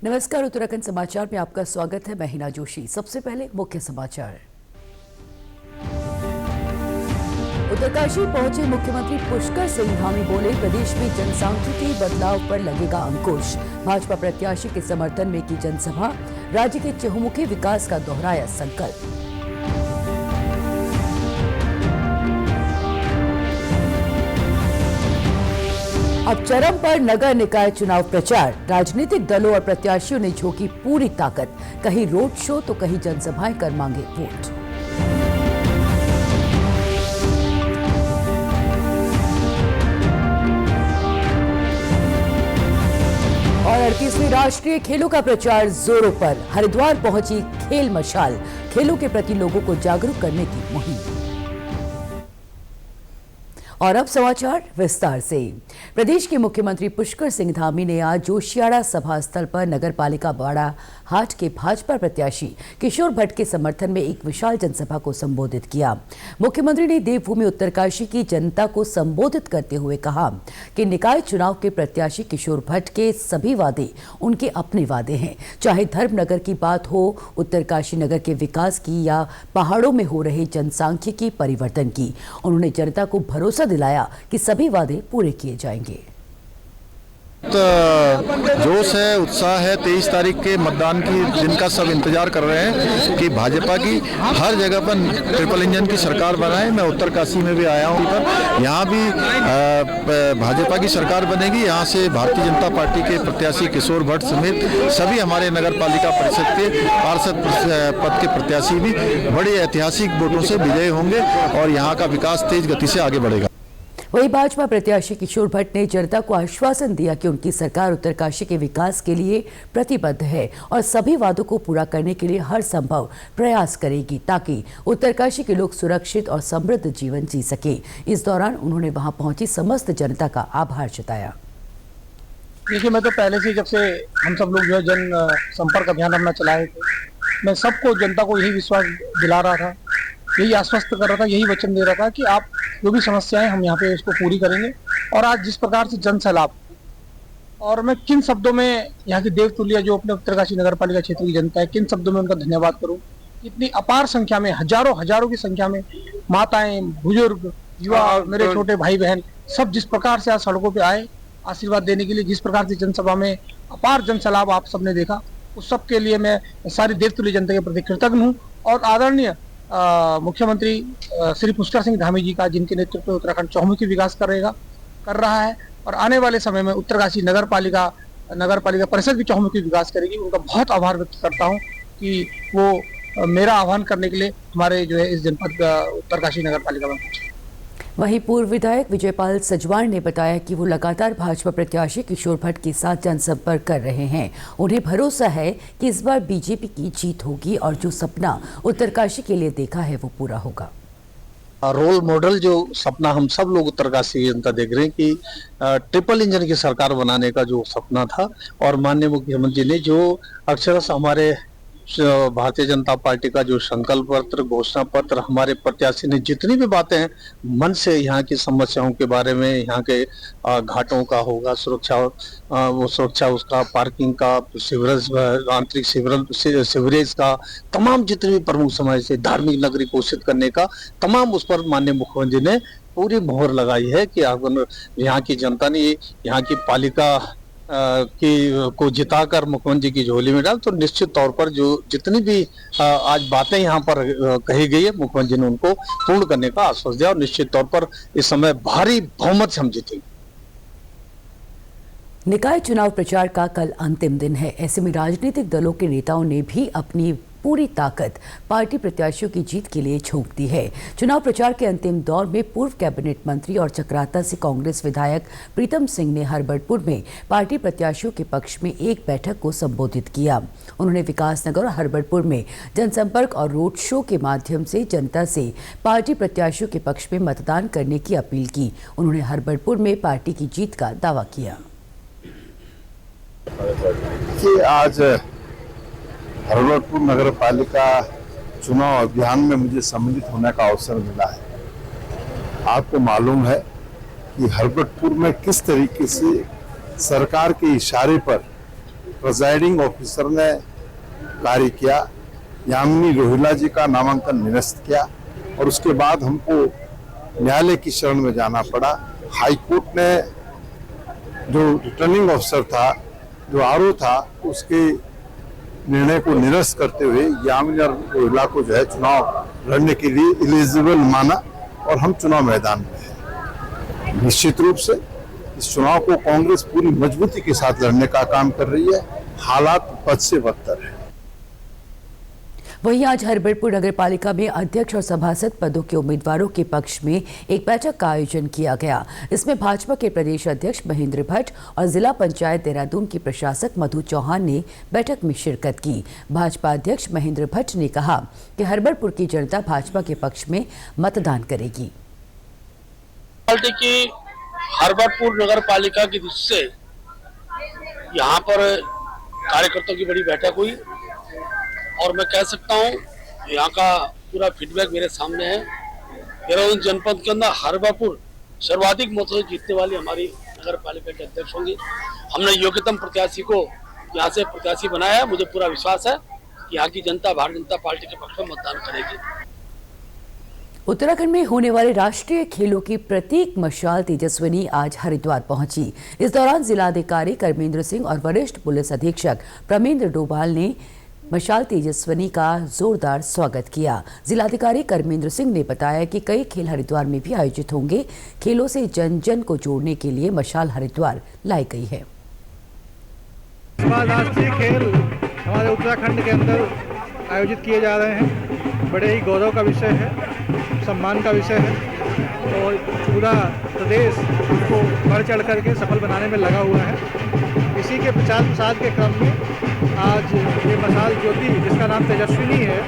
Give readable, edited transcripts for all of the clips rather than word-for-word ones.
नमस्कार, उत्तराखंड समाचार में आपका स्वागत है। मैं हिना जोशी। सबसे पहले मुख्य समाचार। उत्तरकाशी पहुंचे मुख्यमंत्री पुष्कर सिंह धामी बोले, प्रदेश में जनसांख्यिकी बदलाव पर लगेगा अंकुश। भाजपा प्रत्याशी के समर्थन में की जनसभा, राज्य के चहुमुखी विकास का दोहराया संकल्प। अब चरम पर नगर निकाय चुनाव प्रचार, राजनीतिक दलों और प्रत्याशियों ने झोंकी पूरी ताकत, कहीं रोड शो तो कहीं जनसभाएं कर मांगे वोट। और 38वें राष्ट्रीय खेलों का प्रचार जोरों पर, हरिद्वार पहुंची खेल मशाल, खेलों के प्रति लोगों को जागरूक करने की मुहिम। और अब समाचार विस्तार से। प्रदेश के मुख्यमंत्री पुष्कर सिंह धामी ने आज जोशियाड़ा सभा स्थल पर नगरपालिका बाड़ा हाट के भाजपा प्रत्याशी किशोर भट्ट के समर्थन में एक विशाल जनसभा को संबोधित किया। मुख्यमंत्री ने देवभूमि उत्तरकाशी की जनता को संबोधित करते हुए कहा कि निकाय चुनाव के प्रत्याशी किशोर भट्ट के सभी वादे उनके अपने वादे हैं, चाहे धर्मनगर की बात हो, उत्तरकाशी नगर के विकास की या पहाड़ों में हो रहे जनसांख्यिकी परिवर्तन की। उन्होंने जनता को भरोसा दिलाया कि सभी वादे पूरे किए जाएंगे। जोश है, उत्साह है। 23 तारीख के मतदान की दिन का सब इंतजार कर रहे हैं कि भाजपा की हर जगह पर ट्रिपल इंजन की सरकार बनाए। मैं उत्तरकाशी में भी आया हूँ, पर यहाँ भी भाजपा की सरकार बनेगी। यहाँ से भारतीय जनता पार्टी के प्रत्याशी किशोर भट्ट समेत सभी हमारे नगर पालिका परिषद के पार्षद पद के प्रत्याशी भी बड़े ऐतिहासिक वोटों से विजयी होंगे और यहाँ का विकास तेज गति से आगे बढ़ेगा। वहीं भाजपा प्रत्याशी किशोर भट्ट ने जनता को आश्वासन दिया कि उनकी सरकार उत्तरकाशी के विकास के लिए प्रतिबद्ध है और सभी वादों को पूरा करने के लिए हर संभव प्रयास करेगी ताकि उत्तरकाशी के लोग सुरक्षित और समृद्ध जीवन जी सके। इस दौरान उन्होंने वहां पहुंची समस्त जनता का आभार जताया। देखिए, मैं तो पहले से, जब से हम सब लोग जो है जन संपर्क अभियान अपना चलाए थे, मैं सबको, जनता को यही विश्वास दिला रहा था, यही आश्वस्त कर रहा था, यही वचन दे रहा था कि आप जो भी समस्याएं हम यहाँ पे उसको पूरी करेंगे। और आज जिस प्रकार से जन सैलाब, और मैं किन शब्दों में यहाँ की देवतुल्य जो अपने उत्तरकाशी नगर पालिका क्षेत्र की जनता है, किन शब्दों में उनका धन्यवाद करूँ। इतनी अपार संख्या में, हजारों की संख्या में माताएं, बुजुर्ग, युवा, मेरे छोटे भाई बहन सब जिस प्रकार से आज सड़कों पर आए आशीर्वाद देने के लिए, जिस प्रकार से जनसभा में अपार जन सैलाब आप सबने देखा, उस सब के लिए मैं सारी देवतुल्य जनता के प्रति कृतज्ञ हूँ। और आदरणीय मुख्यमंत्री श्री पुष्कर सिंह धामी जी का, जिनके नेतृत्व में उत्तराखंड चहुमुखी विकास कर रहा है और आने वाले समय में उत्तरकाशी नगर पालिका परिषद भी चहुमुखी विकास करेगी, उनका बहुत आभार व्यक्त करता हूं कि वो मेरा आह्वान करने के लिए हमारे जो है इस जनपद उत्तरकाशी नगर पालिका में पहुंचे। वहीं पूर्व विधायक विजयपाल सजवाण ने बताया कि वो लगातार भाजपा प्रत्याशी किशोर भट्ट के साथ जनसंपर्क कर रहे हैं। उन्हें भरोसा है कि इस बार बीजेपी की जीत होगी और जो सपना उत्तरकाशी के लिए देखा है वो पूरा होगा। रोल मॉडल जो सपना हम सब लोग उत्तरकाशी की जनता देख रहे हैं कि ट्रिपल इंजन की सरकार बनाने का जो सपना था, और माननीय मुख्यमंत्री ने जो अक्षरशः हमारे भारतीय जनता पार्टी का जो संकल्प पत्र, घोषणा पत्र, हमारे प्रत्याशी ने जितनी भी बातें मन से यहाँ की समस्याओं के बारे में, यहाँ के घाटों का होगा, सुरक्षा उसका, पार्किंग का, सीवरेज, आंतरिक सीवरेज का, तमाम जितनी भी प्रमुख समस्या, धार्मिक नगरी घोषित करने का, तमाम उस पर माननीय मुख्यमंत्री ने पूरी मोहर लगाई है कि यहाँ की जनता ने यहाँ की पालिका को जिताकर मुख्यमंत्री की झोली में डाल, तो निश्चित तौर पर जो जितनी भी आज बातें यहाँ पर कही गई है, मुख्यमंत्री ने उनको पूर्ण करने का आश्वासन दिया और निश्चित तौर पर इस समय भारी बहुमत से हम जीतेंगे। निकाय चुनाव प्रचार का कल अंतिम दिन है। ऐसे में राजनीतिक दलों के नेताओं ने भी अपनी पूरी ताकत पार्टी प्रत्याशियों की जीत के लिए झोंक दी है। चुनाव प्रचार के अंतिम दौर में पूर्व कैबिनेट मंत्री और चक्राता से कांग्रेस विधायक प्रीतम सिंह ने हरबटपुर में पार्टी प्रत्याशियों के पक्ष में एक बैठक को संबोधित किया। उन्होंने विकासनगर और हरबटपुर में जनसंपर्क और रोड शो के माध्यम से जनता से पार्टी प्रत्याशियों के पक्ष में मतदान करने की अपील की। उन्होंने हरबटपुर में पार्टी की जीत का दावा किया। आज हरबटपुर नगर पालिका चुनाव अभियान में मुझे सम्मिलित होने का अवसर मिला है। आपको मालूम है कि हरबटपुर में किस तरीके से सरकार के इशारे पर प्रिजाइडिंग ऑफिसर ने कार्य किया। यामिनी रोहिला जी का नामांकन निरस्त किया और उसके बाद हमको न्यायालय की शरण में जाना पड़ा। हाई कोर्ट ने जो रिटर्निंग ऑफिसर था, जो आरओ था, उसके निर्णय को निरस्त करते हुए यामिनी रोहिला को जो है चुनाव लड़ने के लिए एलिजिबल माना और हम चुनाव मैदान में हैं। निश्चित रूप से इस चुनाव को कांग्रेस पूरी मजबूती के साथ लड़ने का काम कर रही है। हालात बद से बदतर है। वहीं आज हरिबरपुर नगर पालिका में अध्यक्ष और सभासद पदों के उम्मीदवारों के पक्ष में एक बैठक का आयोजन किया गया। इसमें भाजपा के प्रदेश अध्यक्ष महेंद्र भट्ट और जिला पंचायत देहरादून की प्रशासक मधु चौहान ने बैठक में शिरकत की। भाजपा अध्यक्ष महेंद्र भट्ट ने कहा कि हरिबरपुर की जनता भाजपा के पक्ष में मतदान करेगी। पार्टी की हरिबरपुर नगर पालिका की दृष्टि से यहाँ पर कार्यकर्ताओं की बड़ी बैठक हुई और मैं कह सकता हूँ यहाँ का पूरा फीडबैक मेरे सामने है। देहरादून जनपद के अंदर हरिबरपुर सर्वाधिक मतों से जीतने वाली हमारी नगर पालिका के अध्यक्ष होंगे। हमने योग्यतम प्रत्याशी को यहाँ से प्रत्याशी बनाया है। मुझे पूरा विश्वास है कि यहाँ की जनता भारतीय जनता पार्टी के पक्ष में मतदान करेगी। उत्तराखंड में होने वाले राष्ट्रीय खेलों की प्रतीक मशाल तेजस्विनी आज हरिद्वार पहुंची। इस दौरान जिलाधिकारी कर्मेंद्र सिंह और वरिष्ठ पुलिस अधीक्षक प्रमेंद्र डोभाल ने मशाल तेजस्विनी का जोरदार स्वागत किया। जिलाधिकारी कर्मेंद्र सिंह ने बताया कि कई खेल हरिद्वार में भी आयोजित होंगे। खेलों से जन जन को जोड़ने के लिए मशाल हरिद्वार लाई गई है। राष्ट्रीय खेल हमारे उत्तराखंड के अंदर आयोजित किए जा रहे हैं। बड़े ही गौरव का विषय है, सम्मान का विषय है और पूरा प्रदेश उसको बढ़ चढ़ करके सफल बनाने में लगा हुआ है। इसी के प्रचार प्रसार के क्रम में आज ये मशाल ज्योति, जिसका नाम तेजस्विनी है,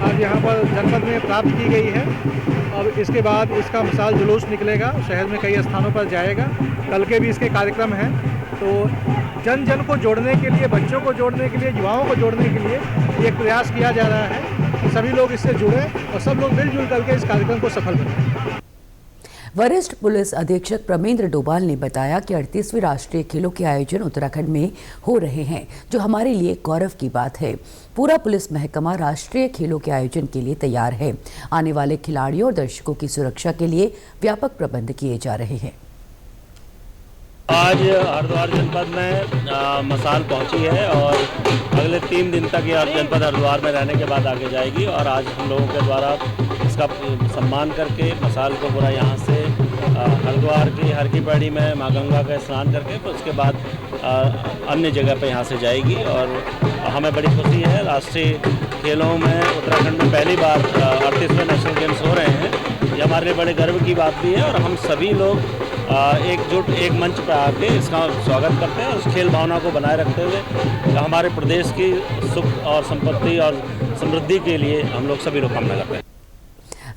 आज यहाँ पर जनपद में प्राप्त की गई है। और इसके बाद इसका मशाल जुलूस निकलेगा, शहर में कई स्थानों पर जाएगा। कल के भी इसके कार्यक्रम हैं। तो जन जन को जोड़ने के लिए, बच्चों को जोड़ने के लिए, युवाओं को जोड़ने के लिए एक प्रयास किया जा रहा है कि सभी लोग इससे जुड़ें और सब लोग मिलजुल करके इस कार्यक्रम को सफल बनाएं। वरिष्ठ पुलिस अधीक्षक प्रमेंद्र डोभाल ने बताया कि 38वें राष्ट्रीय खेलों के आयोजन उत्तराखंड में हो रहे हैं, जो हमारे लिए गौरव की बात है। पूरा पुलिस महकमा राष्ट्रीय खेलों के आयोजन के लिए तैयार है। आने वाले खिलाड़ियों और दर्शकों की सुरक्षा के लिए व्यापक प्रबंध किए जा रहे हैं। आज हरिद्वार जनपद में मशाल पहुंची है और अगले 3 दिन तक ये जनपद हरिद्वार में रहने के बाद आगे जाएगी। और आज हम लोगों के द्वारा इसका सम्मान करके मशाल को पूरा यहाँ से हरिद्वार की हर की पैड़ी में माँ गंगा का स्नान करके फिर उसके बाद अन्य जगह पे यहाँ से जाएगी। और हमें बड़ी खुशी है, राष्ट्रीय खेलों में उत्तराखंड में पहली बार 38वें नेशनल गेम्स हो रहे हैं। ये हमारे लिए बड़े गर्व की बात भी है और हम सभी लोग एकजुट एक मंच पर आके इसका स्वागत करते हैं और उस खेल भावना को बनाए रखते हुए हमारे प्रदेश की सुख और संपत्ति और समृद्धि के लिए हम लोग सभी लोग कामना करते हैं।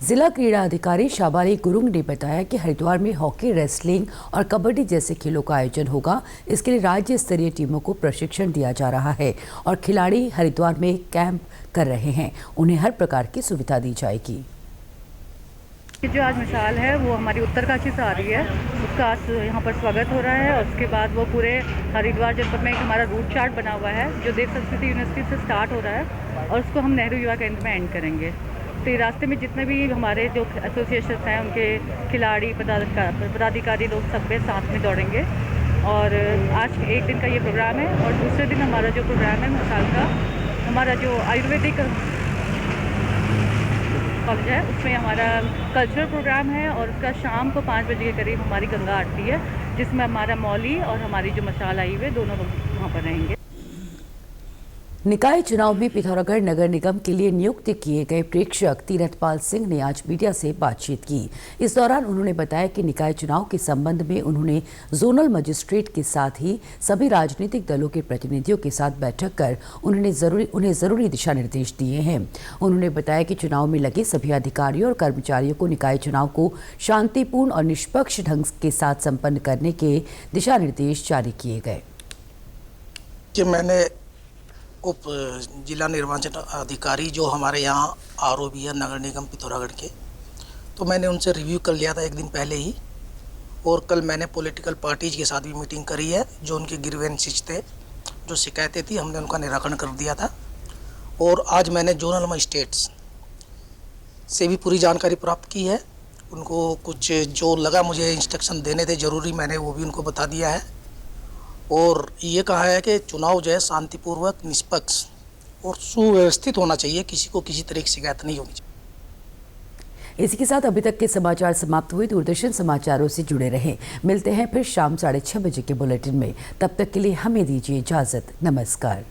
जिला क्रीड़ा अधिकारी शाबाली गुरुंग ने बताया कि हरिद्वार में हॉकी, रेसलिंग और कबड्डी जैसे खेलों का आयोजन होगा। इसके लिए राज्य स्तरीय टीमों को प्रशिक्षण दिया जा रहा है और खिलाड़ी हरिद्वार में कैंप कर रहे हैं। उन्हें हर प्रकार की सुविधा दी जाएगी। जो आज मशाल है वो हमारी उत्तरकाशी से आ रही है, उसका आज यहाँ पर स्वागत हो रहा है और उसके बाद वो पूरे हरिद्वार जनपद में एक हमारा रूट चार्ट बना हुआ है जो देव संस्कृति यूनिवर्सिटी से स्टार्ट हो रहा है और उसको हम नेहरू युवा केंद्र में एंड करेंगे। तो ये रास्ते में जितने भी हमारे जो एसोसिएशन हैं उनके खिलाड़ी, पदाधिकारी लोग सब में साथ में दौड़ेंगे। और आज एक दिन का ये प्रोग्राम है और दूसरे दिन हमारा जो प्रोग्राम है मशाल का, हमारा जो आयुर्वेदिक कॉलेज है उसमें हमारा कल्चरल प्रोग्राम है और उसका शाम को 5 बजे के करीब हमारी गंगा आरती है, जिसमें हमारा मौली और हमारी जो मशाल आई हुई दोनों लोग वहाँ पर रहेंगे। निकाय चुनाव में पिथौरागढ़ नगर निगम के लिए नियुक्त किए गए प्रेक्षक तीरथपाल सिंह ने आज मीडिया से बातचीत की। इस दौरान उन्होंने बताया कि निकाय चुनाव के संबंध में उन्होंने जोनल मजिस्ट्रेट के साथ ही सभी राजनीतिक दलों के प्रतिनिधियों के साथ बैठक कर उन्हें जरूरी दिशा निर्देश दिए हैं। उन्होंने बताया कि चुनाव में लगे सभी अधिकारियों और कर्मचारियों को निकाय चुनाव को शांतिपूर्ण और निष्पक्ष ढंग के साथ संपन्न करने के दिशा निर्देश जारी किए गए। मैंने उप जिला निर्वाचन अधिकारी जो हमारे यहाँ आरओबी है नगर निगम पिथौरागढ़ के, तो मैंने उनसे रिव्यू कर लिया था एक दिन पहले ही। और कल मैंने पॉलिटिकल पार्टीज के साथ भी मीटिंग करी है जो उनके ग्रीवेंसेस थे जो शिकायतें थी हमने उनका निराकरण कर दिया था। और आज मैंने जोनल मजिस्ट्रेट्स से भी पूरी जानकारी प्राप्त की है। उनको कुछ जो लगा मुझे इंस्ट्रक्शन देने थे ज़रूरी, मैंने वो भी उनको बता दिया है। और ये कहा है कि चुनाव जो है शांतिपूर्वक, निष्पक्ष और सुव्यवस्थित होना चाहिए, किसी को किसी तरह की शिकायत नहीं होनी चाहिए। इसी के साथ अभी तक के समाचार समाप्त हुए। दूरदर्शन समाचारों से जुड़े रहें। मिलते हैं फिर शाम 6:30 बजे के बुलेटिन में। तब तक के लिए हमें दीजिए इजाजत। नमस्कार।